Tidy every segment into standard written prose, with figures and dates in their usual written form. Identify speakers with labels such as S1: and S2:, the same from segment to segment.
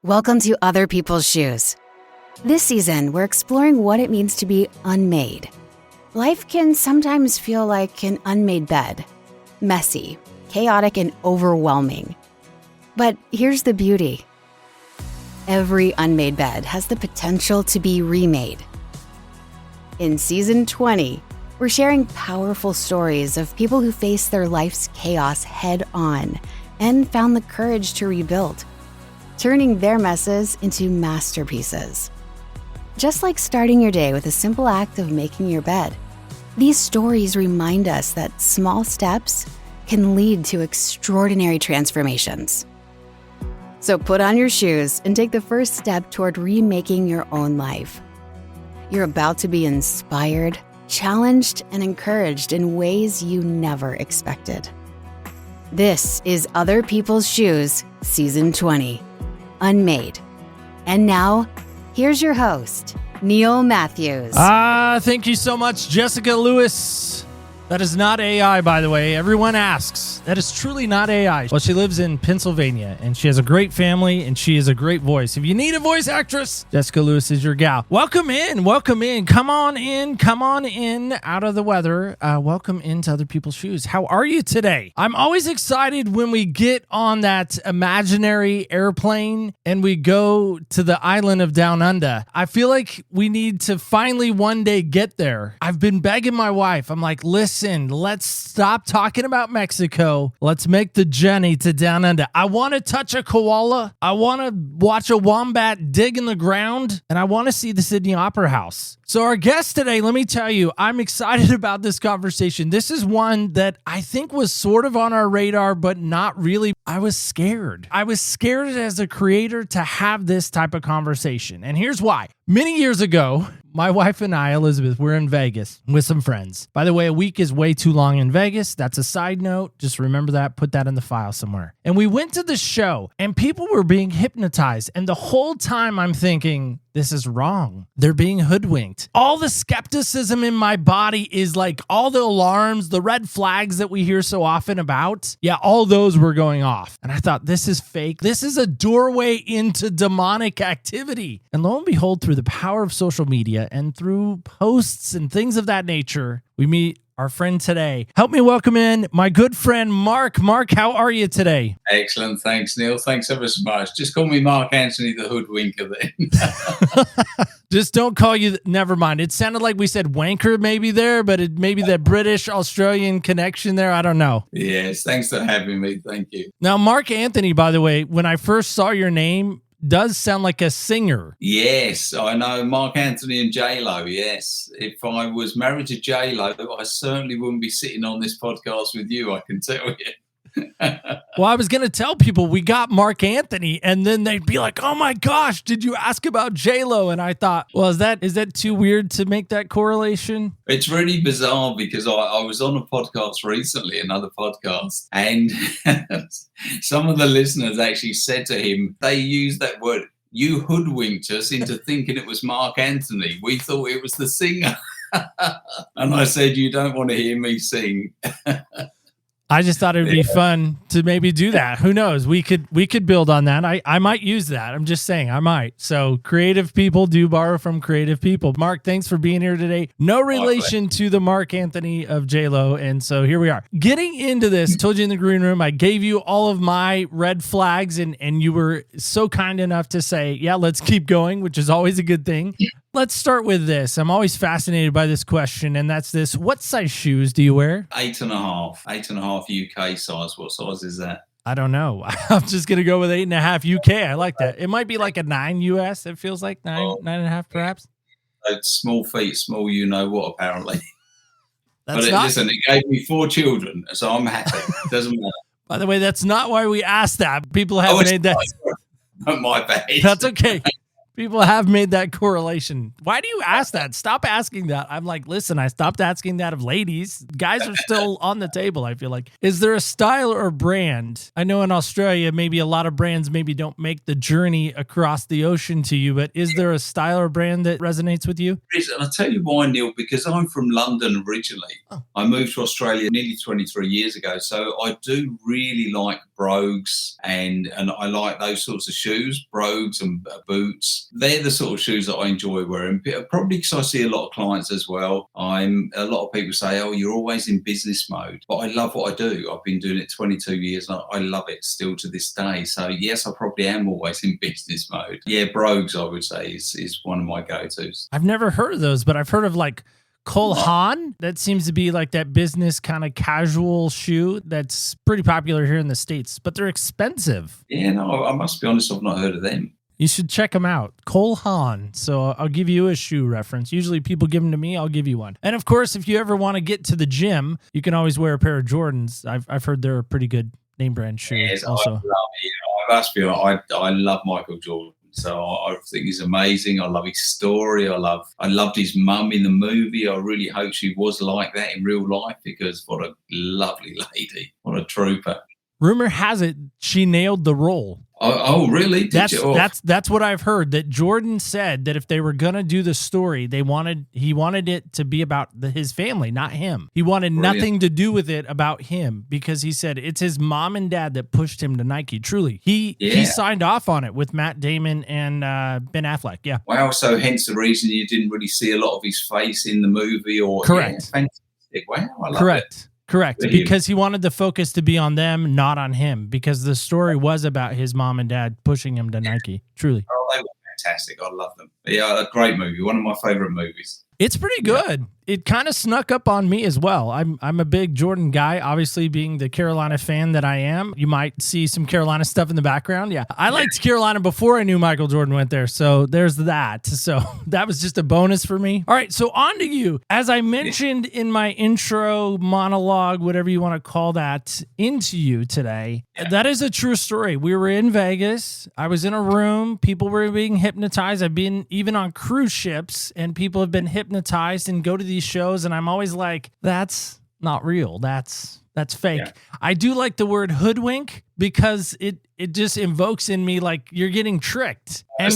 S1: Welcome to Other People's Shoes. This season, we're exploring what it means to be unmade. Life can sometimes feel like an unmade bed. Messy, chaotic, and overwhelming. But here's the beauty. Every unmade bed has the potential to be remade. In Season 20, we're sharing powerful stories of people who faced their life's chaos head-on and found the courage to rebuild, turning their messes into masterpieces. Just like starting your day with a simple act of making your bed, these stories remind us that small steps can lead to extraordinary transformations. So put on your shoes and take the first step toward remaking your own life. You're about to be inspired, challenged, and encouraged in ways you never expected. This is Other People's Shoes, Season 20. Unmade. And now, here's your host, Neil Matthews.
S2: Thank you so much, Jessica Lewis. That is not AI, by the way. Everyone asks. That is truly not AI. Well, she lives in Pennsylvania, and she has a great family, and she is a great voice. If you need a voice actress, Jessica Lewis is your gal. Welcome in. Welcome in. Come on in out of the weather. Welcome into Other People's Shoes. How are you today? I'm always excited when we get on that imaginary airplane and we go to the island of Down Under. I feel like we need to finally one day get there. I've been begging my wife. I'm like, listen, let's stop talking about Mexico. Let's make the journey to Down Under. I want to touch a koala. I want to watch a wombat dig in the ground. And I want to see the Sydney Opera House. So our guest today, let me tell you, I'm excited about this conversation. This is one that I think was sort of on our radar, but not really. I was scared. I was scared as a creator to have this type of conversation. And here's why. Many years ago, my wife and I, Elizabeth, we're in Vegas with some friends. By the way, a week is way too long in Vegas. That's a side note. Just remember that. Put that in the file somewhere. And we went to the show and people were being hypnotized. And the whole time I'm thinking, this is wrong. They're being hoodwinked. All the skepticism in my body is like all the alarms, the red flags that we hear so often about. Yeah, all those were going off. And I thought, this is fake. This is a doorway into demonic activity. And lo and behold, through the power of social media and through posts and things of that nature, we meet our friend today. Help me welcome in my good friend, Mark. Mark, how are you today?
S3: Excellent. Thanks, Neil. Thanks ever so much. Just call me Mark Anthony, the hoodwinker then.
S2: Just don't call you. Never mind. It sounded like we said wanker maybe there, but it maybe that British-Australian connection there. I don't know.
S3: Yes. Thanks for having me. Thank you.
S2: Now, Mark Anthony, by the way, when I first saw your name, does sound like a singer.
S3: Yes, I know Mark Anthony and J-Lo, yes. If I was married to J-Lo, I certainly wouldn't be sitting on this podcast with you, I can tell you.
S2: Well, I was going to tell people we got Mark Anthony, and then they'd be like, oh my gosh, did you ask about J-Lo? And I thought, well, is that too weird to make that correlation?
S3: It's really bizarre because I was on a podcast recently, another podcast, and some of the listeners actually said to him, they used that word, you hoodwinked us into thinking it was Mark Anthony. We thought it was the singer. And I said, you don't want to hear me sing.
S2: I just thought it would be fun to maybe do that. Who knows? We could build on that. I might use that. I'm just saying I might. So creative people do borrow from creative people. Mark, thanks for being here today. No relation to the Mark Anthony of J-Lo. And so here we are. Getting into this, told you in the green room, I gave you all of my red flags and you were so kind enough to say, yeah, let's keep going, which is always a good thing. Let's start with this. I'm always fascinated by this question, and that's this. What size shoes do you wear?
S3: 8.5. 8.5 UK size. What size is that?
S2: I don't know. I'm just going to go with 8.5 UK. I like that. It might be like a 9 US. It feels like 9.5 perhaps.
S3: Small feet, small you know what, apparently.
S2: Listen,
S3: it gave me 4 children, so I'm happy. It doesn't matter.
S2: By the way, that's not why we asked that. People haven't made that.
S3: My bad.
S2: That's okay. People have made that correlation. Why do you ask that? Stop asking that. I'm like, listen, I stopped asking that of ladies. Guys are still on the table, I feel like. Is there a style or brand? I know in Australia, maybe a lot of brands maybe don't make the journey across the ocean to you, but is there a style or brand that resonates with you?
S3: And I'll tell you why, Neil, because I'm from London originally.
S2: Oh.
S3: I moved to Australia nearly 23 years ago. So I do really like brogues and I like those sorts of shoes, brogues and boots. They're the sort of shoes that I enjoy wearing, probably because I see a lot of clients as well. A lot of people say, oh, you're always in business mode. But I love what I do. I've been doing it 22 years and I love it still to this day. So yes, I probably am always in business mode. Yeah, brogues, I would say, is one of my go-tos.
S2: I've never heard of those, but I've heard of like Cole Haan. That seems to be like that business kind of casual shoe that's pretty popular here in the States, but they're expensive.
S3: Yeah, no, I must be honest, I've not heard of them.
S2: You should check them out. Cole Haan. So I'll give you a shoe reference. Usually people give them to me. I'll give you one. And of course, if you ever want to get to the gym, you can always wear a pair of Jordans. I've heard they're a pretty good name brand shoe.
S3: Yes,
S2: also.
S3: I love Michael Jordan. So I think he's amazing. I love his story. I loved his mum in the movie. I really hope she was like that in real life, because what a lovely lady. What a trooper.
S2: Rumor has it she nailed the role.
S3: Oh, really?
S2: That's what I've heard, that Jordan said that if they were going to do the story, he wanted it to be about his family, not him. He wanted nothing to do with it about him, because he said it's his mom and dad that pushed him to Nike. Truly. He signed off on it with Matt Damon and Ben Affleck. Yeah.
S3: Wow. So hence the reason you didn't really see a lot of his face in the movie, or
S2: correct.
S3: Yeah, fantastic. Wow. I love
S2: correct.
S3: it.
S2: Correct, because he wanted the focus to be on them, not on him, because the story was about his mom and dad pushing him to Nike. Truly.
S3: Oh, they were fantastic. I love them. Yeah, a great movie. One of my favorite movies.
S2: It's pretty good. Yeah. It kind of snuck up on me as well. I'm a big Jordan guy, obviously being the Carolina fan that I am. You might see some Carolina stuff in the background. Yeah. I liked Carolina before I knew Michael Jordan went there. So there's that. So that was just a bonus for me. All right. So on to you. As I mentioned in my intro monologue, whatever you want to call that, into you today, that is a true story. We were in Vegas. I was in a room. People were being hypnotized. I've been even on cruise ships, and people have been hypnotized and go to these shows, and I'm always like, that's not real. That's fake. Yeah. I do like the word hoodwink, because it just invokes in me like you're getting tricked. And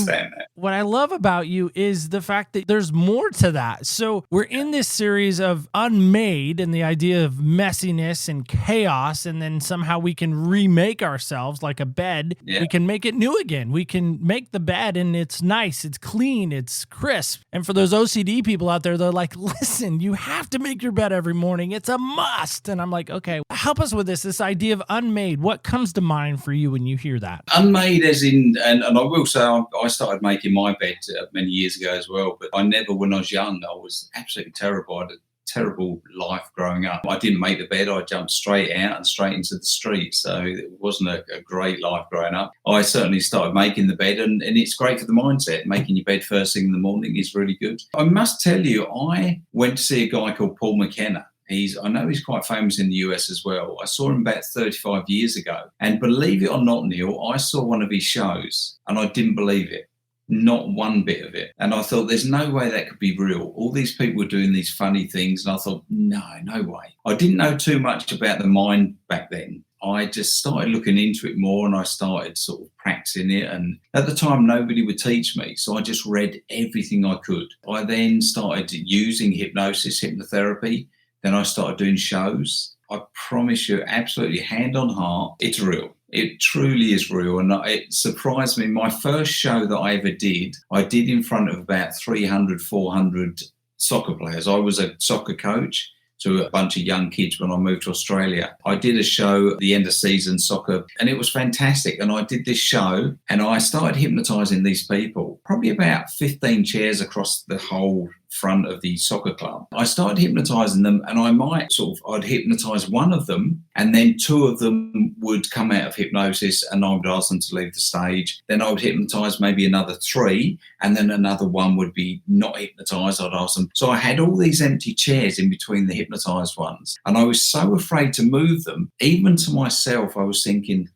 S2: what I love about you is the fact that there's more to that. So we're in this series of Unmade, and the idea of messiness and chaos, and then somehow we can remake ourselves like a bed. Yeah. We can make it new again. We can make the bed and it's nice, it's clean, it's crisp. And for those OCD people out there, they're like, listen, you have to make your bed every morning. It's a must. And I'm like, okay, help us with this idea of unmade. What comes to mind for you when you hear that?
S3: Unmade as in, and I will say I started making my bed many years ago as well, but I never, when I was young, I was absolutely terrible. I had a terrible life growing up. I didn't make the bed. I jumped straight out and straight into the street. So it wasn't a great life growing up. I certainly started making the bed, and it's great for the mindset. Making your bed first thing in the morning is really good. I must tell you, I went to see a guy called Paul McKenna. I know he's quite famous in the US as well. I saw him about 35 years ago. And believe it or not, Neil, I saw one of his shows and I didn't believe it. Not one bit of it. And I thought, there's no way that could be real. All these people were doing these funny things. And I thought, no way. I didn't know too much about the mind back then. I just started looking into it more, and I started sort of practicing it. And at the time, nobody would teach me. So I just read everything I could. I then started using hypnosis, hypnotherapy. Then I started doing shows. I promise you, absolutely, hand on heart, it's real. It truly is real. And it surprised me. My first show that I ever did, I did in front of about 300, 400 soccer players. I was a soccer coach to a bunch of young kids when I moved to Australia. I did a show at the end of season soccer, and it was fantastic. And I did this show, and I started hypnotizing these people, probably about 15 chairs across the whole front of the soccer club. I started hypnotizing them, and I'd hypnotize one of them, and then two of them would come out of hypnosis, and I would ask them to leave the stage. Then I would hypnotize maybe another three, and then another one would be not hypnotized. I'd ask them. So I had all these empty chairs in between the hypnotized ones, and I was so afraid to move them. Even to myself, I was thinking,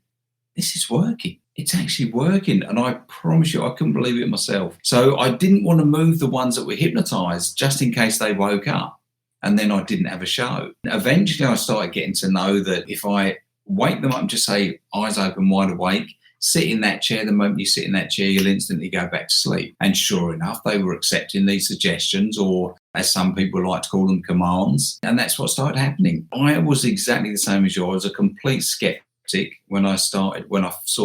S3: this is working. it's actually working. And I promise you, I couldn't believe it myself. So I didn't want to move the ones that were hypnotized just in case they woke up. And then I didn't have a show. Eventually, I started getting to know that if I wake them up and just say, eyes open, wide awake, sit in that chair, the moment you sit in that chair, you'll instantly go back to sleep. And sure enough, they were accepting these suggestions, or as some people like to call them, commands. And that's what started happening. I was exactly the same as you. I was a complete skeptic when I saw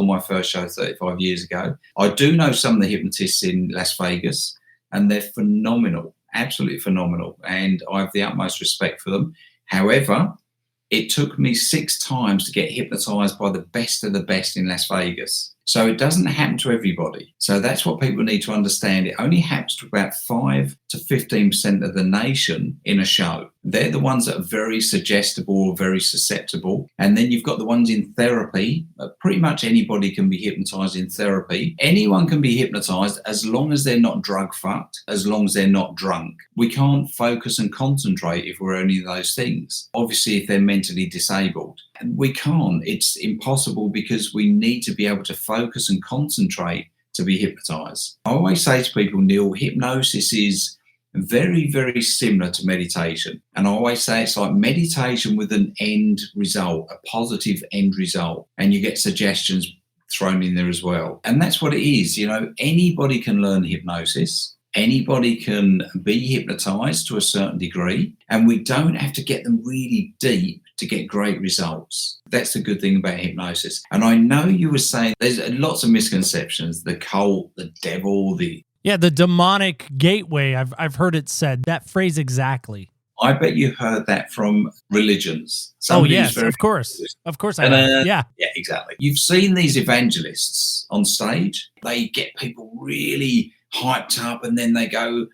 S3: my first show 35 years ago. I do know some of the hypnotists in Las Vegas, and they're phenomenal, absolutely phenomenal. And I have the utmost respect for them. However, it took me 6 times to get hypnotized by the best of the best in Las Vegas. So it doesn't happen to everybody. So that's what people need to understand. It only happens to about 5 to 15% of the nation in a show. They're the ones that are very suggestible or very susceptible. And then you've got the ones in therapy. Pretty much anybody can be hypnotized in therapy. Anyone can be hypnotized as long as they're not drug fucked, as long as they're not drunk. We can't focus and concentrate if we're any of those things. Obviously, if they're mentally disabled. And we can't. It's impossible because we need to be able to focus and concentrate to be hypnotized. I always say to people, Neil, hypnosis is very, very similar to meditation. And I always say it's like meditation with an end result, a positive end result. And you get suggestions thrown in there as well. And that's what it is. You know, anybody can learn hypnosis. Anybody can be hypnotized to a certain degree. And we don't have to get them really deep to get great results. That's the good thing about hypnosis. And I know you were saying there's lots of misconceptions, the cult, the devil, the
S2: demonic gateway. I've heard it said, that phrase exactly.
S3: I bet you heard that from religions.
S2: Yes, of course. Of course I have. Yeah,
S3: exactly. You've seen these evangelists on stage. They get people really hyped up and then they go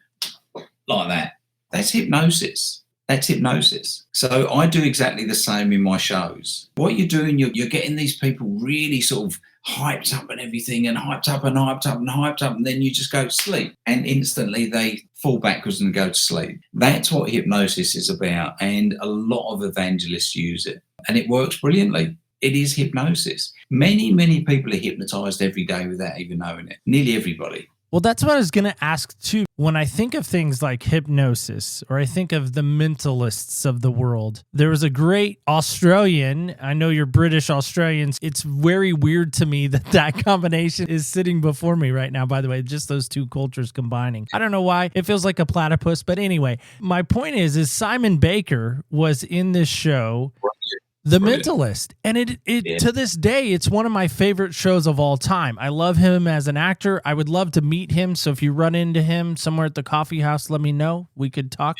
S3: like that. That's hypnosis. That's hypnosis. So I do exactly the same in my shows. What you're doing, you're getting these people really sort of hyped up and everything, and hyped up and hyped up and hyped up, and then you just go to sleep. And instantly they fall backwards and go to sleep. That's what hypnosis is about. And a lot of evangelists use it. And it works brilliantly. It is hypnosis. Many, many people are hypnotized every day without even knowing it. Nearly everybody.
S2: Well, that's what I was going to ask too. When I think of things like hypnosis, or I think of the mentalists of the world, there was a great Australian, I know you're British Australians, it's very weird to me that combination is sitting before me right now, by the way, just those two cultures combining. I don't know why, it feels like a platypus, but anyway, my point is Simon Baker was in this show, The Mentalist. And it to this day, it's one of my favorite shows of all time. I love him as an actor. I would love to meet him. So if you run into him somewhere at the coffee house, let me know. We could talk.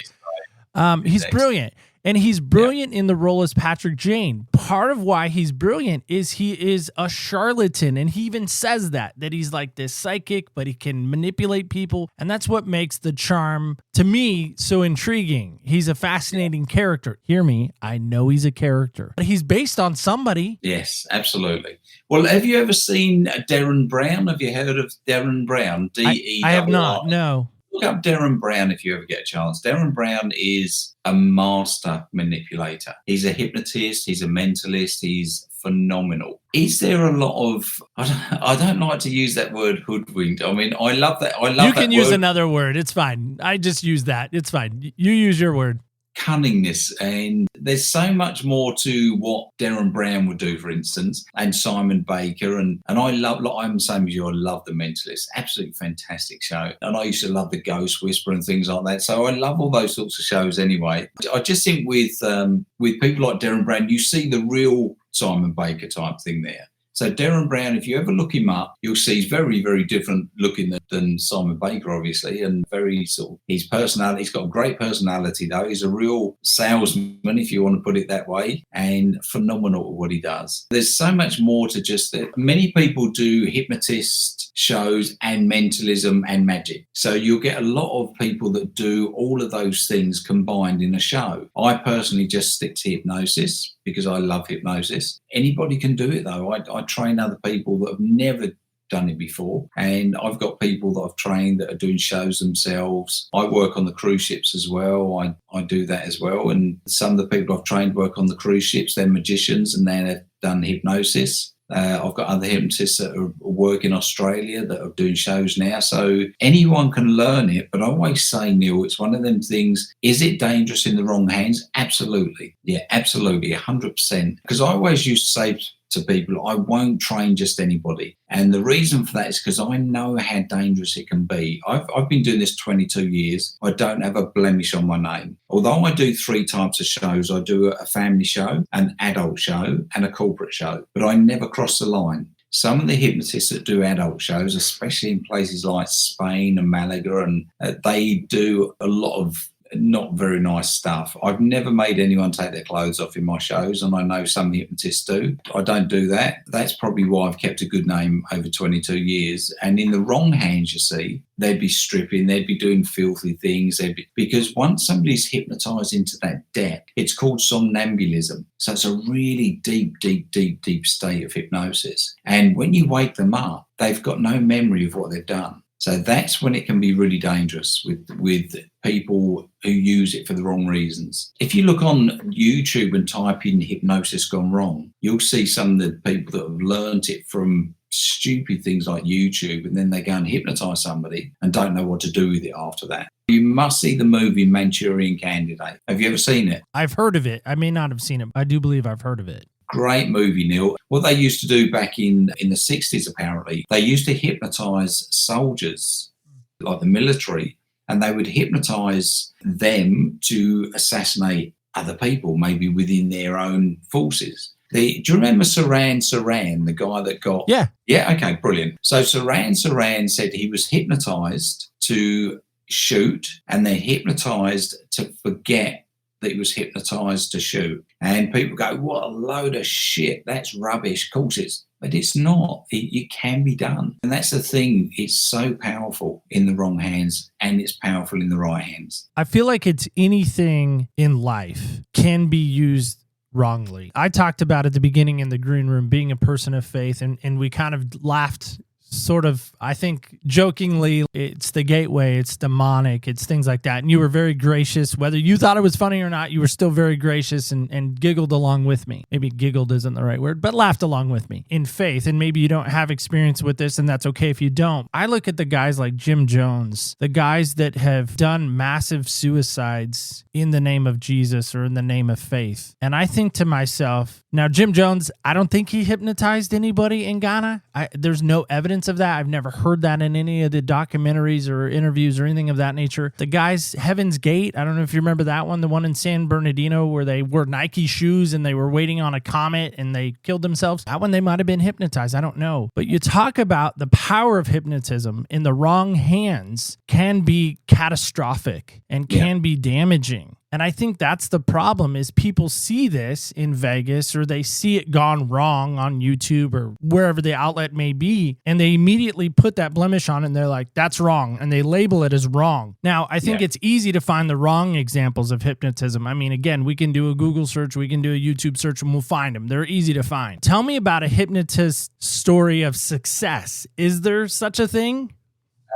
S2: He's brilliant. And he's brilliant in the role as Patrick Jane. Part of why he's brilliant is he is a charlatan. And he even says that he's like this psychic, but he can manipulate people. And that's what makes the charm, to me, so intriguing. He's a fascinating character. Hear me, I know he's a character. But he's based on somebody.
S3: Yes, absolutely. Well, have you ever seen Darren Brown? Have you heard of Darren Brown? D-E-R-R?
S2: I have not, no.
S3: Look up Darren Brown if you ever get a chance. Darren Brown is a master manipulator. He's a hypnotist. He's a mentalist. He's phenomenal. Is there a lot of, I don't like to use that word hoodwinked. I mean, I love that.
S2: You can use another word. It's fine. I just use that. It's fine. You use your word.
S3: Cunningness, and there's so much more to what Darren Brown would do, for instance, and Simon Baker, and I love, like I'm the same as you, I love The Mentalist, absolutely fantastic show, and I used to love The Ghost Whisperer and things like that, so I love all those sorts of shows anyway. I just think with people like Darren Brown, you see the real Simon Baker type thing there. So Darren Brown, if you ever look him up, you'll see he's very, very different looking than Simon Baker, obviously, and very sort of his personality. He's got a great personality, though. He's a real salesman, if you want to put it that way, and phenomenal at what he does. There's so much more to just that. Many people do hypnotist shows and mentalism and magic. So you'll get a lot of people that do all of those things combined in a show. I personally just stick to hypnosis because I love hypnosis. Anybody can do it, though. I train other people that have never done it before, and I've got people that I've trained that are doing shows themselves. I work on the cruise ships as well. I do that as well, and some of the people I've trained work on the cruise ships. They're magicians and they have done hypnosis. I've got other hypnotists that work in Australia that are doing shows now. So anyone can learn it. But I always say, Neil, it's one of them things. Is it dangerous in the wrong hands? Absolutely. Yeah, absolutely. 100%. Because I always used to say to people, I won't train just anybody. And the reason for that is because I know how dangerous it can be. I've been doing this 22 years. I don't have a blemish on my name. Although I do 3 types of shows, I do a family show, an adult show, and a corporate show. But I never cross the line. Some of the hypnotists that do adult shows, especially in places like Spain and Malaga, and they do a lot of not very nice stuff. I've never made anyone take their clothes off in my shows, and I know some hypnotists do. I don't do that. That's probably why I've kept a good name over 22 years. And in the wrong hands, you see, they'd be stripping, they'd be doing filthy things. Because once somebody's hypnotized into that depth, it's called somnambulism. So it's a really deep, deep, deep, deep state of hypnosis. And when you wake them up, they've got no memory of what they've done. So that's when it can be really dangerous with people who use it for the wrong reasons. If you look on YouTube and type in hypnosis gone wrong, you'll see some of the people that have learned it from stupid things like YouTube, and then they go and hypnotize somebody and don't know what to do with it after that. You must see the movie Manchurian Candidate. Have you ever seen it?
S2: I've heard of it. I may not have seen it. I do believe I've heard of it.
S3: Great movie, Neil. What they used to do back in the 60s, apparently, they used to hypnotize soldiers, like the military, and they would hypnotize them to assassinate other people, maybe within their own forces. Do you remember Saran, the guy that got...
S2: Yeah.
S3: Yeah, okay, brilliant. So Saran said he was hypnotized to shoot, and then hypnotized to forget that he was hypnotized to shoot. And people go, what a load of shit. That's rubbish. Of course it's, but it's not. It can be done. And that's the thing. It's so powerful in the wrong hands, and it's powerful in the right hands.
S2: I feel like it's anything in life can be used wrongly. I talked about at the beginning in the green room being a person of faith, and we kind of laughed sort of, I think, jokingly, it's the gateway, it's demonic, it's things like that. And you were very gracious. Whether you thought it was funny or not, you were still very gracious and giggled along with me. Maybe giggled isn't the right word, but laughed along with me in faith. And maybe you don't have experience with this, and that's okay if you don't. I look at the guys like Jim Jones, the guys that have done massive suicides in the name of Jesus or in the name of faith. And I think to myself, now Jim Jones, I don't think he hypnotized anybody in Ghana. There's no evidence of that. I've never heard that in any of the documentaries or interviews or anything of that nature. The guys, Heaven's Gate, I don't know if you remember that one, the one in San Bernardino where they wore Nike shoes and they were waiting on a comet and they killed themselves. That one they might have been hypnotized. I don't know. But you talk about the power of hypnotism in the wrong hands can be catastrophic and can be damaging. And I think that's the problem is people see this in Vegas or they see it gone wrong on YouTube or wherever the outlet may be, and they immediately put that blemish on it and they're like, that's wrong, and they label it as wrong. Now, I think it's easy to find the wrong examples of hypnotism. I mean, again, we can do a Google search, we can do a YouTube search, and we'll find them. They're easy to find. Tell me about a hypnotist story of success. Is there such a thing?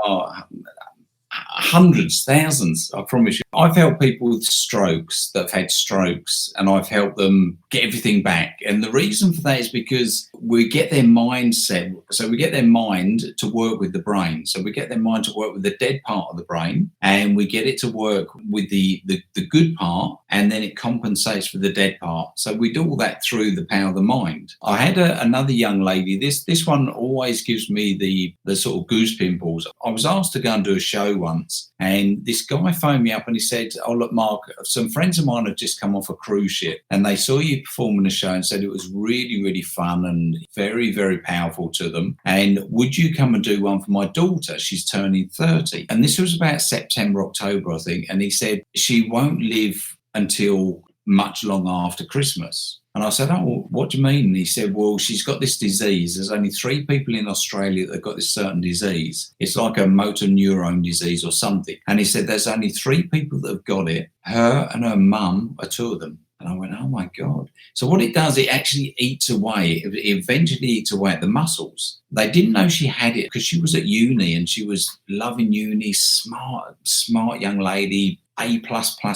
S3: Oh, hundreds, thousands, I promise you. I've helped people with strokes that have had strokes, and I've helped them get everything back. And the reason for that is because we get their mindset. So we get their mind to work with the brain. So we get their mind to work with the dead part of the brain, and we get it to work with the good part, and then it compensates for the dead part. So we do all that through the power of the mind. I had another young lady. This one always gives me the sort of goose pimples. I was asked to go and do a show once, and this guy phoned me up and he said, oh, look, Mark, some friends of mine have just come off a cruise ship and they saw you performing a show and said it was really, really fun and very, very powerful to them. And would you come and do one for my daughter? She's turning 30. And this was about September, October, I think. And he said, she won't live until much long after Christmas. And I said, oh, what do you mean? And he said, well, she's got this disease. There's only 3 people in Australia that have got this certain disease. It's like a motor neurone disease or something. And he said, there's only 3 people that have got it. Her and her mum are 2 of them. And I went, oh, my God. So what it does, it actually eats away. It eventually eats away at the muscles. They didn't know she had it because she was at uni and she was loving uni, smart young lady, A++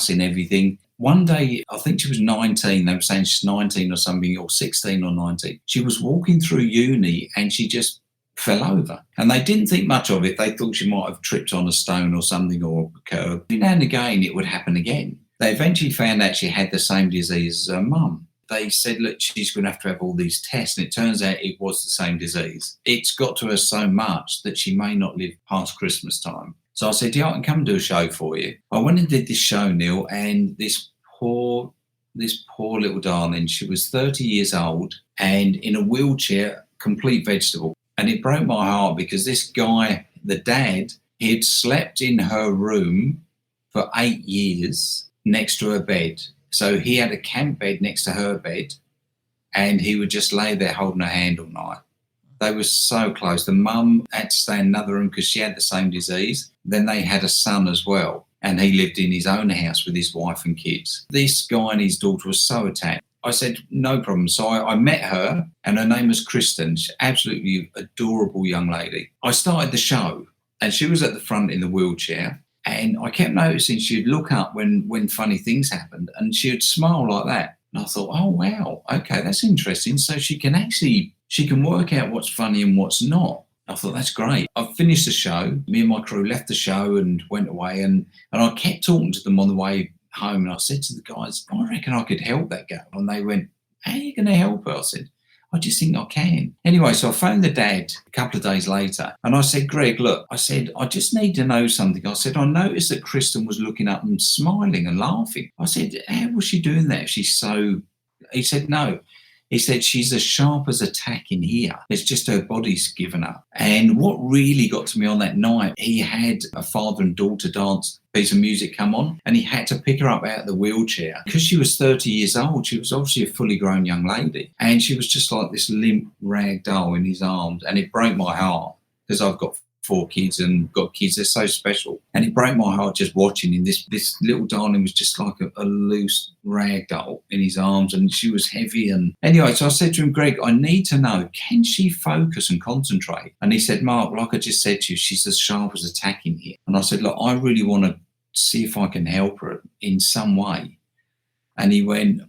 S3: in everything. one day, I think she was 19. They were saying she's 19 or something, or 16 or 19. She was walking through uni and she just fell over. And they didn't think much of it. They thought she might have tripped on a stone or something, or a curb. Now and again, it would happen again. They eventually found out she had the same disease as her mum. They said, look, she's going to have all these tests. And it turns out it was the same disease. It's got to her so much that she may not live past Christmas time. So I said, yeah, I can come and do a show for you. I went and did this show, Neil, and this poor little darling, she was 30 years old and in a wheelchair, complete vegetable. And it broke my heart because this guy, the dad, he had slept in her room for 8 years next to her bed. So he had a camp bed next to her bed and he would just lay there holding her hand all night. They were so close. The mum had to stay in another room because she had the same disease. Then they had a son as well, and he lived in his own house with his wife and kids. This guy and his daughter were so attached. I said, no problem. So I met her, and her name was Kristen. She's absolutely adorable young lady. I started the show, and she was at the front in the wheelchair, and I kept noticing she'd look up when funny things happened, and she would smile like that. And I thought, oh, wow, okay, that's interesting. So she can work out what's funny and what's not. I thought, that's great. I finished the show. Me and my crew left the show and went away. And I kept talking to them on the way home. And I said to the guys, I reckon I could help that girl. And they went, how are you going to help her? I said, I just think I can. Anyway, so I phoned the dad a couple of days later. And I said, Greg, look, I said, I just need to know something. I said, I noticed that Kristen was looking up and smiling and laughing. I said, how was she doing that? She's so... He said, no. He said, she's as sharp as a tack in here. It's just her body's given up. And what really got to me on that night, he had a father and daughter dance piece of music come on, and he had to pick her up out of the wheelchair. Because she was 30 years old, she was obviously a fully grown young lady. And she was just like this limp rag doll in his arms. And it broke my heart because I've got 4 kids and got kids. They're so special. And it broke my heart just watching him. This little darling was just like a loose rag doll in his arms, and she was heavy. And anyway, so I said to him, Greg, I need to know, can she focus and concentrate? And he said, Mark, like I just said to you, she's as sharp as a tack in here. And I said, look, I really want to see if I can help her in some way. And he went,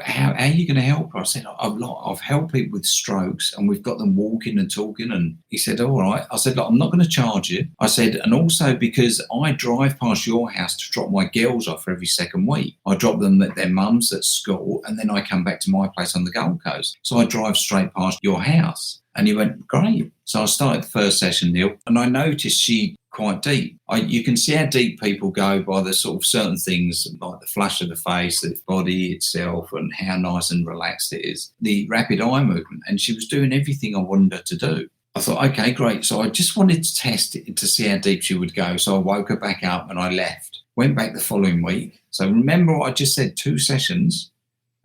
S3: how are you going to help her? I said, I've helped people with strokes and we've got them walking and talking. And he said, all right. I said, look, I'm not going to charge you. I said, and also because I drive past your house to drop my girls off every second week. I drop them at their mum's at school and then I come back to my place on the Gold Coast. So I drive straight past your house. And he went, great. So I started the first session, Neil, and I noticed she quite deep. You can see how deep people go by the sort of certain things like the flush of the face, the body itself, and how nice and relaxed it is. The rapid eye movement, and she was doing everything I wanted her to do. I thought, okay, great. So I just wanted to test it to see how deep she would go. So I woke her back up and I left. Went back the following week. So remember what I just said, 2 sessions.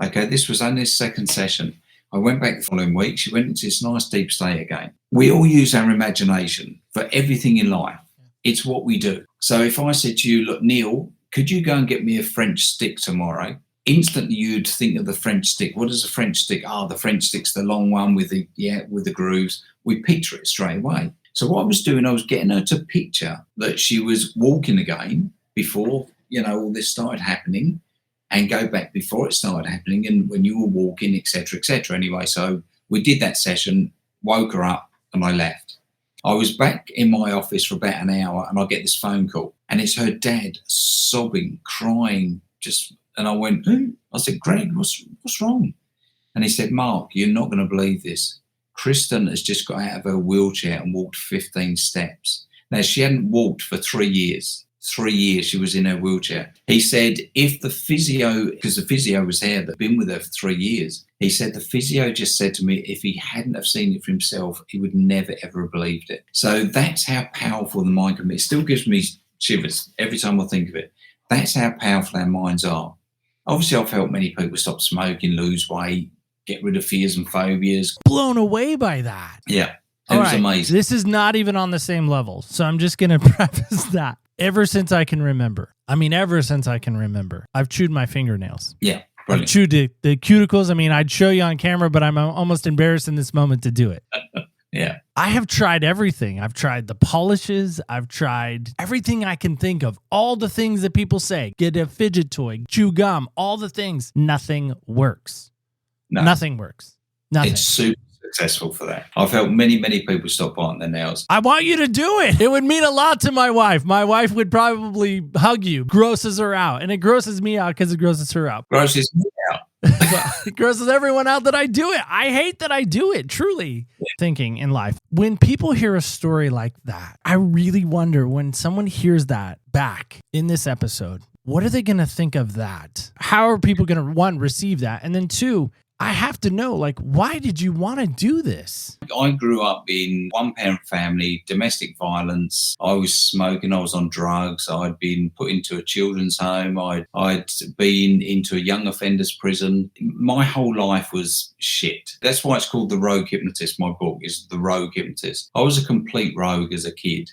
S3: Okay, this was only the second session. I went back the following week. She went into this nice deep state again. We all use our imagination for everything in life. It's what we do. So if I said to you, look, Neil, could you go and get me a French stick tomorrow? Instantly you'd think of the French stick. What is a French stick? The French stick's the long one with the grooves. We picture it straight away. So what I was doing, I was getting her to picture that she was walking again before, all this started happening, and go back before it started happening and when you were walking, etc., etc. Anyway, so we did that session, woke her up, and I left. I was back in my office for about an hour and I get this phone call and it's her dad sobbing, crying, and I went, who? I said, Greg, what's wrong? And he said, Mark, you're not going to believe this. Kristen has just got out of her wheelchair and walked 15 steps. Now, she hadn't walked for 3 years. 3 years she was in her wheelchair. He said if the physio, because the physio was there that had been with her for 3 years, he said the physio just said to me if he hadn't have seen it for himself, he would never ever have believed it. So that's how powerful the mind can be. It still gives me shivers every time I think of it. That's how powerful our minds are. Obviously, I've helped many people stop smoking, lose weight, get rid of fears and phobias.
S2: Blown away by that.
S3: Yeah, it was amazing.
S2: This is not even on the same level, so I'm just going to preface that. Ever since I can remember, I've chewed my fingernails.
S3: Yeah, brilliant.
S2: I've chewed the cuticles. I'd show you on camera, but I'm almost embarrassed in this moment to do it.
S3: Yeah.
S2: I have tried everything. I've tried the polishes. I've tried everything I can think of. All the things that people say. Get a fidget toy, chew gum, all the things. Nothing works.
S3: No.
S2: Nothing works. Nothing.
S3: It's super successful for that. I've helped many people stop biting their nails.
S2: I want you to do it. It would mean a lot to my wife. My wife would probably hug you. Grosses her out. And it grosses me out because it grosses her out.
S3: Grosses me out.
S2: It grosses everyone out that I do it. I hate that I do it, truly. Thinking in life. When people hear a story like that, I really wonder when someone hears that back in this episode, what are they going to think of that? How are people going to, one, receive that? And then two, I have to know, like, why did you want to do this?
S3: I grew up in one-parent family, domestic violence. I was smoking. I was on drugs. I'd been put into a children's home. I'd been into a young offenders prison. My whole life was shit. That's why it's called The Rogue Hypnotist. My book is The Rogue Hypnotist. I was a complete rogue as a kid.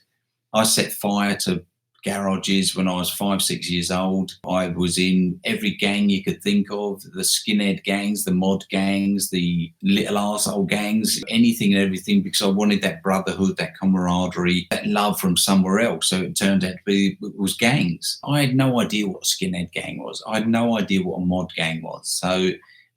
S3: I set fire to garages when I was 5-6 years old. I was in every gang you could think of, the skinhead gangs, the mod gangs, the little arsehole gangs, anything and everything, because I wanted that brotherhood, that camaraderie, that love from somewhere else. So it turned out to be, it was gangs. I had no idea what a skinhead gang was. I had no idea what a mod gang was. So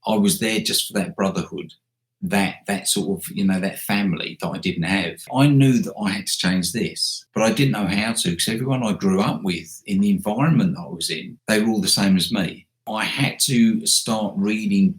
S3: I was there just for that brotherhood. That sort of, that family that I didn't have. I knew that I had to change this, but I didn't know how to, because everyone I grew up with in the environment that I was in, they were all the same as me. I had to start reading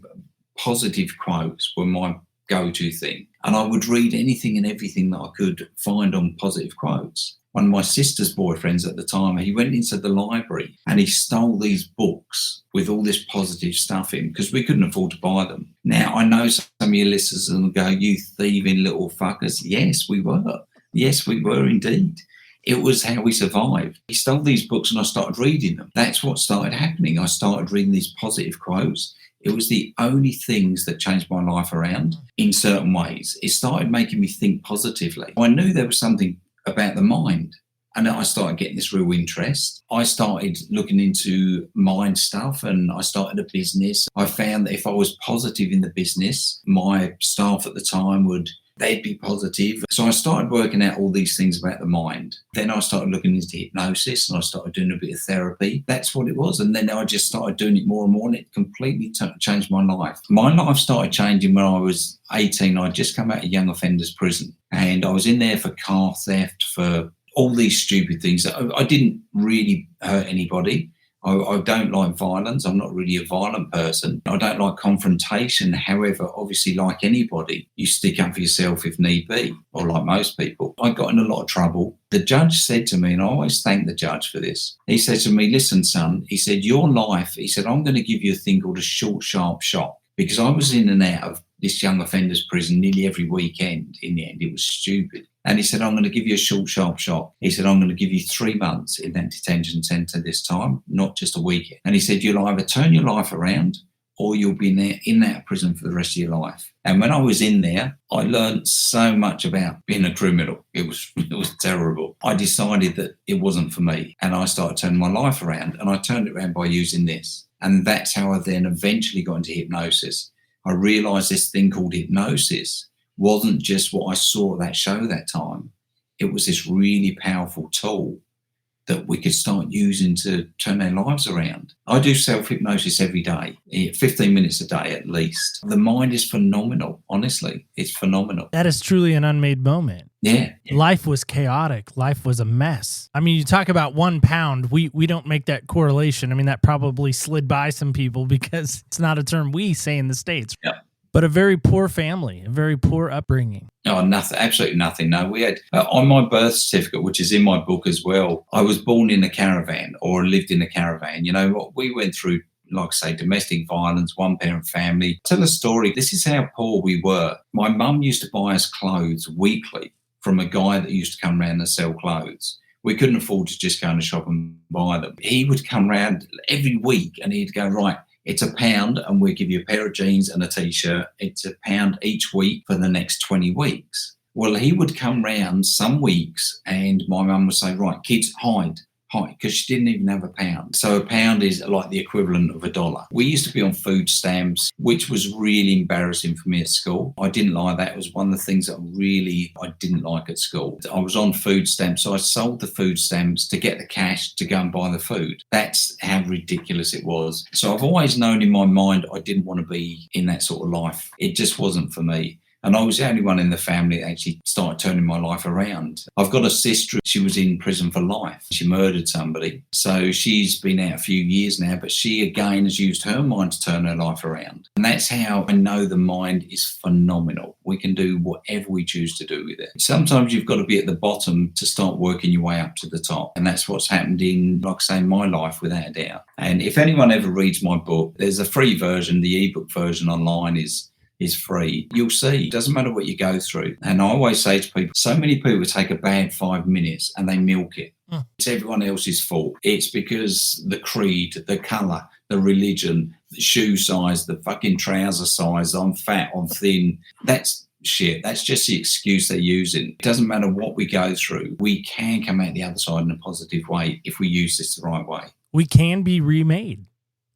S3: positive quotes were my go-to thing. And I would read anything and everything that I could find on positive quotes. One of my sister's boyfriends at the time, he went into the library and he stole these books with all this positive stuff in, because we couldn't afford to buy them. Now, I know some of your listeners will go, you thieving little fuckers. Yes, we were. Yes, we were indeed. It was how we survived. He stole these books and I started reading them. That's what started happening. I started reading these positive quotes. It was the only things that changed my life around in certain ways. It started making me think positively. I knew there was something about the mind. And I started getting this real interest. I started looking into mind stuff and I started a business. I found that if I was positive in the business, my staff at the time they'd be positive. So I started working out all these things about the mind. Then I started looking into hypnosis and I started doing a bit of therapy. That's what it was. And then I just started doing it more and more and it completely changed my life. My life started changing when I was 18. I'd just come out of young offenders prison and I was in there for car theft, for all these stupid things. I didn't really hurt anybody. I don't like violence. I'm not really a violent person. I don't like confrontation. However, obviously, like anybody, you stick up for yourself if need be, or like most people. I got in a lot of trouble. The judge said to me, and I always thank the judge for this, he said to me, listen, son, he said, your life, he said, I'm going to give you a thing called a short, sharp shock. Because I was in and out of this young offenders prison nearly every weekend. In the end, it was stupid. And he said, I'm going to give you a short, sharp shock. He said, I'm going to give you 3 months in that detention centre this time, not just a weekend. And he said, you'll either turn your life around or you'll be in that prison for the rest of your life. And when I was in there, I learned so much about being a criminal. It was terrible. I decided that it wasn't for me. And I started turning my life around. And I turned it around by using this. And that's how I then eventually got into hypnosis. I realised this thing called hypnosis wasn't just what I saw at that show that time. It was this really powerful tool that we could start using to turn our lives around. I do self-hypnosis every day, 15 minutes a day at least. The mind is phenomenal, honestly. It's phenomenal.
S2: That is truly an unmade moment.
S3: Yeah.
S2: Life was chaotic. Life was a mess. I mean, you talk about 1 pound. We don't make that correlation. I mean, that probably slid by some people because it's not a term we say in the States.
S3: Yeah.
S2: But a very poor family, a very poor upbringing.
S3: Oh, nothing, absolutely nothing. No, we had, on my birth certificate, which is in my book as well, I was born in a caravan or lived in a caravan. You know what? We went through, like I say, domestic violence, one-parent family. Tell a story. This is how poor we were. My mum used to buy us clothes weekly from a guy that used to come around and sell clothes. We couldn't afford to just go in the shop and buy them. He would come around every week and he'd go, right, it's £1 and we'll give you a pair of jeans and a T-shirt. It's £1 each week for the next 20 weeks. Well, he would come round some weeks and my mum would say, right, kids, hide height because she didn't even have a pound. So a pound is like the equivalent of $1. We used to be on food stamps, which was really embarrassing for me at school. I didn't like that. It was one of the things that I didn't like at school. I was on food stamps, so I sold the food stamps to get the cash to go and buy the food. That's how ridiculous it was. So I've always known in my mind I didn't want to be in that sort of life. It just wasn't for me. And I was the only one in the family that actually started turning my life around. I've got a sister. She was in prison for life. She murdered somebody. So she's been out a few years now, but she again has used her mind to turn her life around. And that's how I know the mind is phenomenal. We can do whatever we choose to do with it. Sometimes you've got to be at the bottom to start working your way up to the top. And that's what's happened in, like I say, my life without a doubt. And if anyone ever reads my book, there's a free version. The ebook version online is free. You'll see. It doesn't matter what you go through. And I always say to people, so many people take a bad 5 minutes and they milk it. It's everyone else's fault. It's because the creed, the colour, the religion, the shoe size, the fucking trouser size, I'm fat, I'm thin. That's shit. That's just the excuse they're using. It doesn't matter what we go through. We can come out the other side in a positive way if we use this the right way.
S2: We can be remade.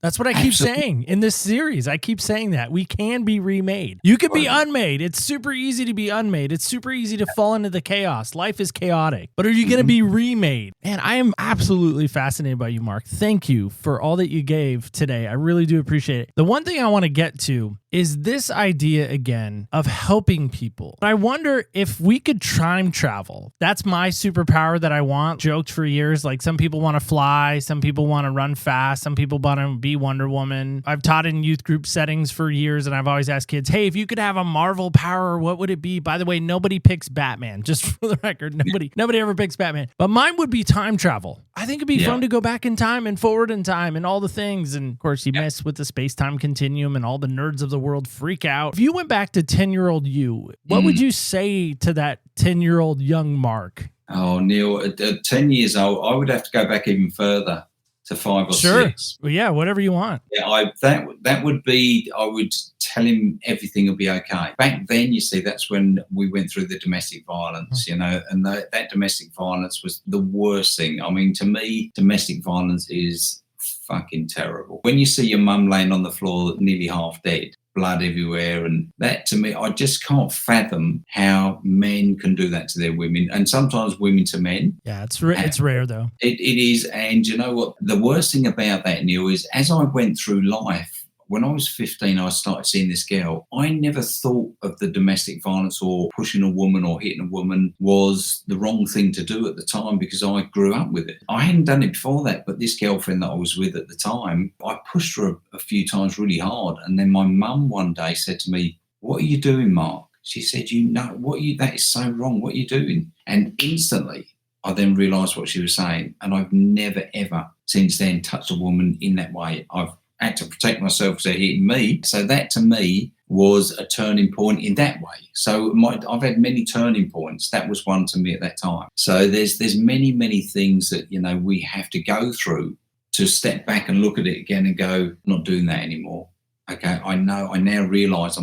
S2: That's what I keep saying in this series. I keep saying that. We can be remade. You can be unmade. It's super easy to be unmade. It's super easy to fall into the chaos. Life is chaotic. But are you going to be remade? Man, I am absolutely fascinated by you, Mark. Thank you for all that you gave today. I really do appreciate it. The one thing I want to get to is this idea again of helping people. I wonder if we could time travel. That's my superpower that I want. Joked for years. Like some people want to fly. Some people want to run fast. Some people want to be Wonder Woman. I've taught in youth group settings for years, and I've always asked kids, hey, if you could have a Marvel power, what would it be? By the way, nobody picks Batman, just for the record. Nobody ever picks Batman. But mine would be time travel. I think it'd be fun to go back in time and forward in time and all the things. And of course, you mess with the space-time continuum and all the nerds of the world freak out. If you went back to 10-year-old you, what would you say to that 10-year-old young Mark?
S3: Oh, Neil, at 10 years old, I would have to go back even further. To 5 or 6.
S2: Well, yeah, whatever you want.
S3: Yeah, that would be, I would tell him everything will be okay. Back then, you see, that's when we went through the domestic violence, you know, and that domestic violence was the worst thing. I mean, to me, domestic violence is fucking terrible. When you see your mum laying on the floor nearly half dead, blood everywhere, and that to me, I just can't fathom how men can do that to their women, and sometimes women to men.
S2: Yeah, it's rare though.
S3: It is, and you know what? The worst thing about that, Neil, is as I went through life, when I was 15, I started seeing this girl. I never thought of the domestic violence or pushing a woman or hitting a woman was the wrong thing to do at the time because I grew up with it. I hadn't done it before that, but this girlfriend that I was with at the time, I pushed her a few times really hard. And then my mum one day said to me, "What are you doing, Mark?" She said, that is so wrong. What are you doing? And instantly, I then realised what she was saying. And I've never, ever since then touched a woman in that way. I've had to protect myself because they're hitting me. So that to me was a turning point in that way. So I've had many turning points. That was one to me at that time. So there's many, many things that, you know, we have to go through to step back and look at it again and go, I'm not doing that anymore. Okay, I now realise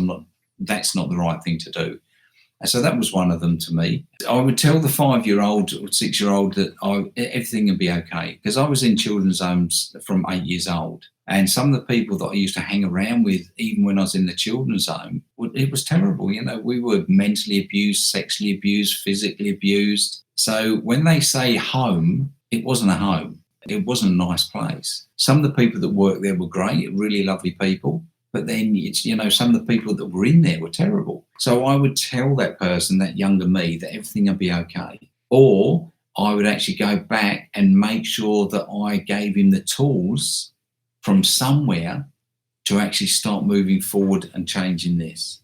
S3: that's not the right thing to do. And so that was one of them to me. I would tell the 5-year-old or 6-year-old that everything would be okay, because I was in children's homes from 8 years old. And some of the people that I used to hang around with, even when I was in the children's home, it was terrible. You know, we were mentally abused, sexually abused, physically abused. So when they say home, it wasn't a home. It wasn't a nice place. Some of the people that worked there were great, really lovely people. But then, some of the people that were in there were terrible. So I would tell that person, that younger me, that everything would be okay. Or I would actually go back and make sure that I gave him the tools from somewhere to actually start moving forward and changing this.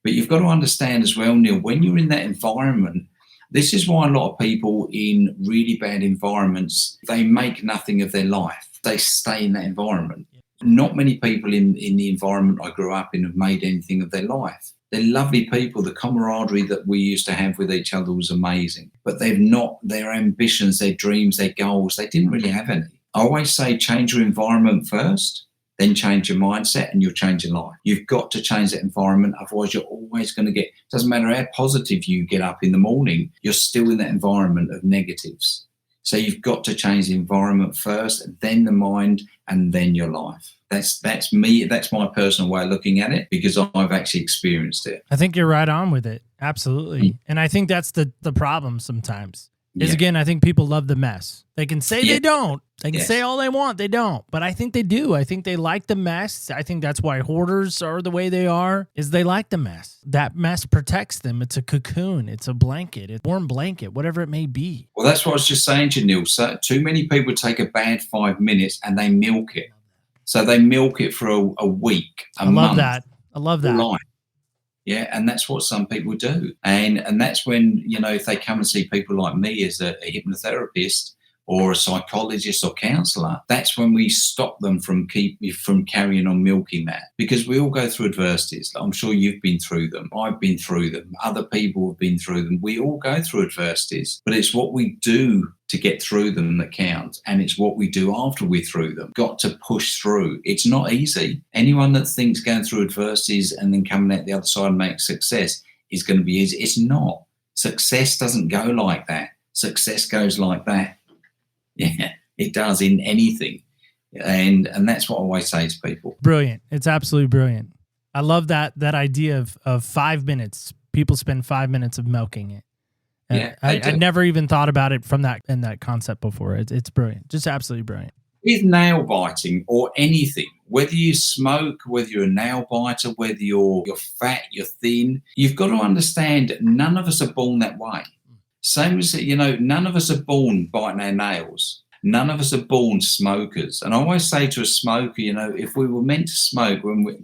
S3: But you've got to understand as well, Neil, when you're in that environment, this is why a lot of people in really bad environments, they make nothing of their life. They stay in that environment. Not many people in the environment I grew up in have made anything of their life. They're lovely people. The camaraderie that we used to have with each other was amazing. But they've not, their ambitions, their dreams, their goals, they didn't really have any. I always say change your environment first, then change your mindset and you'll change your life. You've got to change that environment. Otherwise, you're always going to doesn't matter how positive you get up in the morning, you're still in that environment of negatives. So you've got to change the environment first, then the mind, and then your life. That's me. That's my personal way of looking at it, because I've actually experienced it.
S2: I think you're right on with it. Absolutely. And I think that's the problem sometimes. Is again, I think people love the mess. They can say they don't. They can say all they want. They don't. But I think they do. I think they like the mess. I think that's why hoarders are the way they are, is they like the mess. That mess protects them. It's a cocoon. It's a blanket. It's a warm blanket, whatever it may be.
S3: Well, that's what I was just saying to you, Neil. So too many people take a bad 5 minutes and they milk it. So they milk it for a week, a month.
S2: I love that.
S3: Life. Yeah, and that's what some people do. And that's when, if they come and see people like me as a hypnotherapist or a psychologist or counsellor, that's when we stop them from carrying on milking that. Because we all go through adversities. I'm sure you've been through them. I've been through them. Other people have been through them. We all go through adversities. But it's what we do to get through them that counts. And it's what we do after we're through them. Got to push through. It's not easy. Anyone that thinks going through adversities and then coming out the other side and make success is going to be easy. It's not. Success doesn't go like that. Success goes like that. Yeah, it does in anything. And that's what I always say to people.
S2: Brilliant. It's absolutely brilliant. I love that idea of 5 minutes. People spend 5 minutes of milking it.
S3: Yeah,
S2: I never even thought about it from that concept before. It's brilliant. Just absolutely brilliant.
S3: With nail biting or anything, whether you smoke, whether you're a nail biter, whether you're fat, you're thin, you've got to understand none of us are born that way. Same as, none of us are born biting our nails. None of us are born smokers. And I always say to a smoker, if we were meant to smoke, we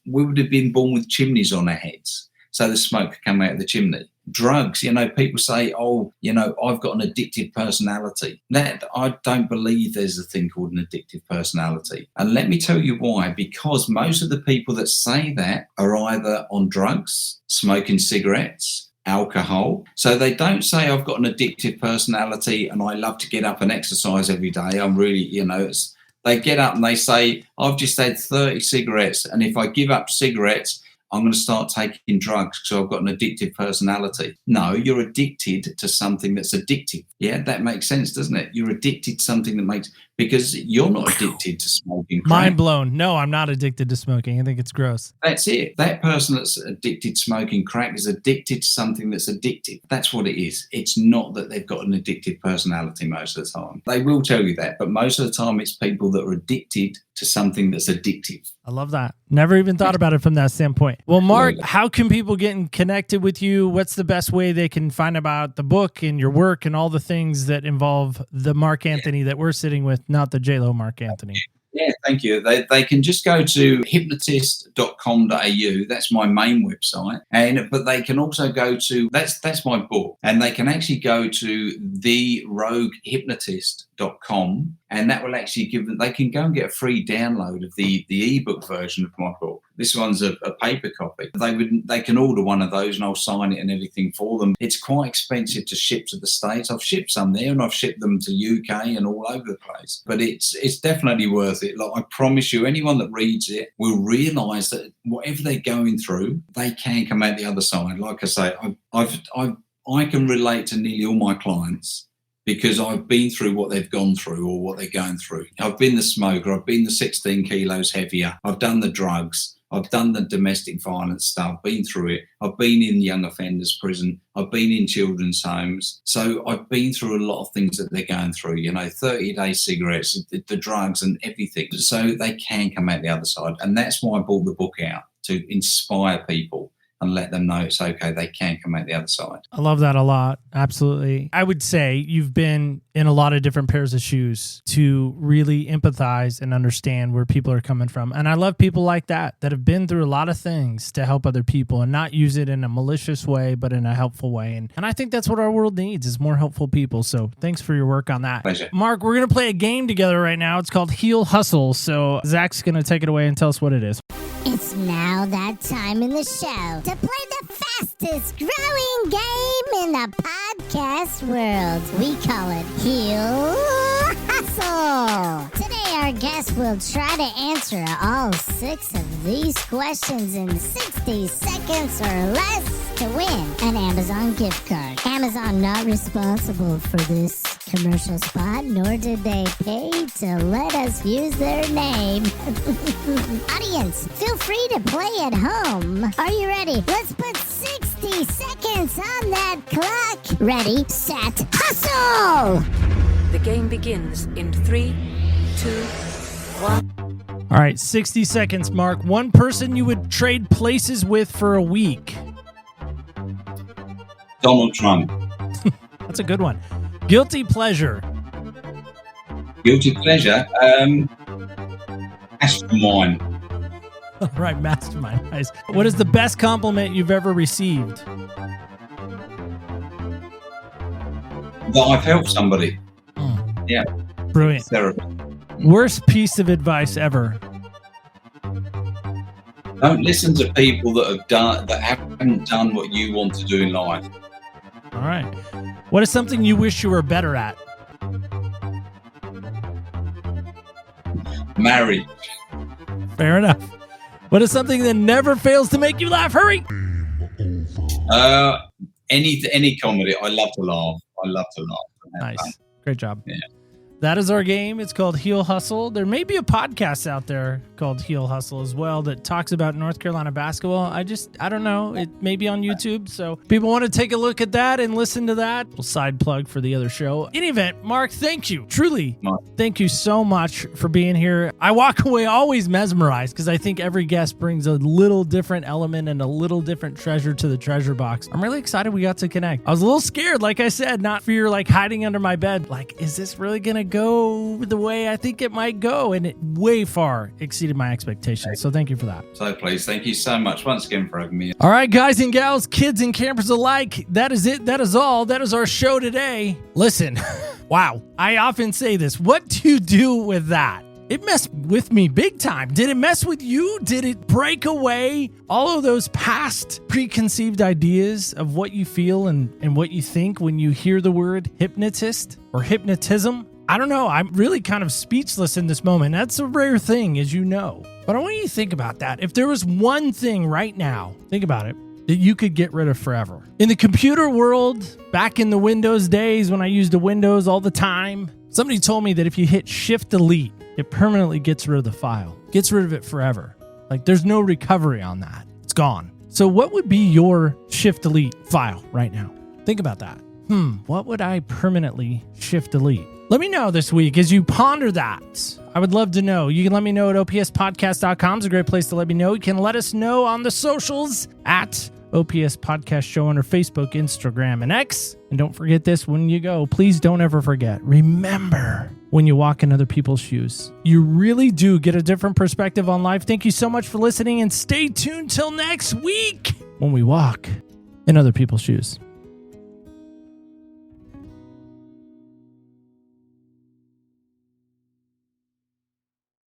S3: would have been born with chimneys on our heads, so the smoke could come out of the chimney. Drugs, people say, I've got an addictive personality. That I don't believe there's a thing called an addictive personality. And let me tell you why. Because most of the people that say that are either on drugs, smoking cigarettes, alcohol. So they don't say I've got an addictive personality and I love to get up and exercise every day. I'm really, they get up and they say, I've just had 30 cigarettes. And if I give up cigarettes, I'm going to start taking drugs because I've got an addictive personality. No, you're addicted to something that's addictive. Yeah, that makes sense, doesn't it? You're addicted to something that makes, because you're not addicted to smoking crack.
S2: Mind blown. No, I'm not addicted to smoking. I think it's gross.
S3: That's it. That person that's addicted to smoking crack is addicted to something that's addictive. That's what it is. It's not that they've got an addictive personality most of the time. They will tell you that, but most of the time it's people that are addicted to something that's addictive.
S2: I love that. Never even thought about it from that standpoint. Well, Mark, how can people get connected with you? What's the best way they can find about the book and your work and all the things that involve the Mark Anthony that we're sitting with, not the J-Lo Mark Anthony?
S3: Yeah, thank you. They can just go to hypnotist.com.au. That's my main website. But they can also go to, that's my book. And they can actually go to theroguehypnotist.com, and that will actually give them, they can go and get a free download of the ebook version of my book. This one's a paper copy. They can order one of those and I'll sign it and everything for them. It's quite expensive to ship to the States. I've shipped some there and I've shipped them to UK and all over the place. But it's definitely worth it. Like, I promise you, anyone that reads it will realise that whatever they're going through, they can come out the other side. Like I say, I can relate to nearly all my clients, because I've been through what they've gone through or what they're going through. I've been the smoker. I've been the 16 kilos heavier. I've done the drugs. I've done the domestic violence stuff, been through it. I've been in young offenders prison. I've been in children's homes. So I've been through a lot of things that they're going through, 30-day cigarettes, the drugs and everything. So they can come out the other side. And that's why I brought the book out, to inspire people and let them know it's okay. They can come out the other side.
S2: I love that a lot. Absolutely. I would say you've been in a lot of different pairs of shoes to really empathize and understand where people are coming from. And I love people like that have been through a lot of things to help other people and not use it in a malicious way, but in a helpful way. And I think that's what our world needs, is more helpful people. So thanks for your work on that.
S3: Pleasure.
S2: Mark, we're going to play a game together right now. It's called Heal Hustle. So Zach's going to take it away and tell us what it is.
S4: It's now that time in the show to play the fastest growing game in the podcast world. We call it Heal Hustle. Today our guest will try to answer all 6 of these questions in 60 seconds or less. to win an Amazon gift card. Amazon not responsible for this commercial spot, nor did they pay to let us use their name. Audience, feel free to play at home. Are you ready? Let's put 60 seconds on that clock. Ready, set, hustle!
S5: The game begins in 3, 2, 1.
S2: All right, 60 seconds, Mark. One person you would trade places with for a week.
S3: Donald Trump.
S2: That's a good one. Guilty pleasure.
S3: Guilty pleasure. Mastermind.
S2: All right, mastermind. Nice. What is the best compliment you've ever received?
S3: That I've helped somebody. Yeah.
S2: Brilliant.
S3: Therapy.
S2: Worst piece of advice ever.
S3: Don't listen to people that haven't done what you want to do in life.
S2: All right. What is something you wish you were better at?
S3: Married.
S2: Fair enough. What is something that never fails to make you laugh? Hurry.
S3: Any comedy. I love to laugh.
S2: Nice. Great job.
S3: Yeah.
S2: That is our game. It's called Heel Hustle. There may be a podcast out there called Heel Hustle as well that talks about North Carolina basketball. I don't know. It may be on YouTube. So people want to take a look at that and listen to that. We'll side plug for the other show. In any event, Mark, thank you. Truly, thank you so much for being here. I walk away always mesmerized because I think every guest brings a little different element and a little different treasure to the treasure box. I'm really excited we got to connect. I was a little scared, like I said, not fear like hiding under my bed. Like, is this really going to go the way I think it might go? And it way far exceeded my expectations. So thank you for that.
S3: So please, thank you so much once again for having me.
S2: All right, guys and gals, kids and campers alike, that is it. That is all. That is our show today. Listen, wow, I often say this. What do you do with that? It messed with me big time. Did it mess with you? Did it break away all of those past preconceived ideas of what you feel and what you think when you hear the word hypnotist or hypnotism? I don't know. I'm really kind of speechless in this moment. That's a rare thing, as you know. But I want you to think about that. If there was one thing right now, think about it, that you could get rid of forever. In the computer world, back in the Windows days when I used the Windows all the time, somebody told me that if you hit Shift-Delete, it permanently gets rid of the file. Gets rid of it forever. Like, there's no recovery on that. It's gone. So what would be your Shift-Delete file right now? Think about that. What would I permanently Shift-Delete? Let me know this week as you ponder that. I would love to know. You can let me know at opspodcast.com. It's a great place to let me know. You can let us know on the socials at OPS Podcast Show under Facebook, Instagram, and X. And don't forget this when you go. Please don't ever forget. Remember, when you walk in other people's shoes, you really do get a different perspective on life. Thank you so much for listening, and stay tuned till next week when we walk in other people's shoes.